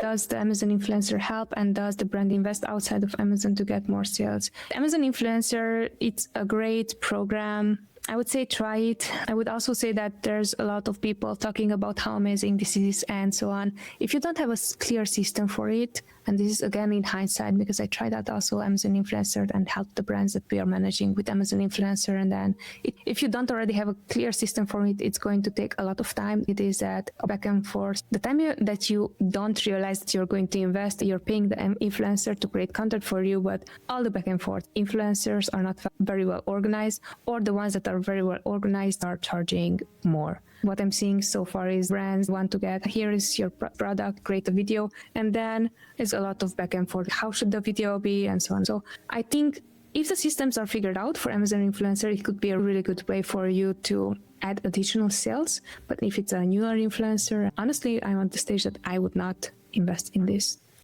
Does the Amazon influencer help, and does the brand invest outside of Amazon to get more sales? Amazon influencer, it's a great program. I would say try it. I would also say that there's a lot of people talking about how amazing this is and so on. If you don't have a clear system for it, and this is again in hindsight because I tried out also Amazon influencer and helped the brands that we are managing with Amazon influencer. And then if you don't already have a clear system for it, it's going to take a lot of time. It is that back and forth. The time that you don't realize that you're going to invest, you're paying the influencer to create content for you, but all the back and forth. Influencers are not very well organized, or the ones that are very well organized are charging more. What I'm seeing so far is brands want to get, here is your product, create a video, and then it's a lot of back and forth. How should the video be, and so on. So I think if the systems are figured out for Amazon influencer, it could be a really good way for you to add additional sales. But if it's a newer influencer, honestly, I'm at the stage that I would not invest in this.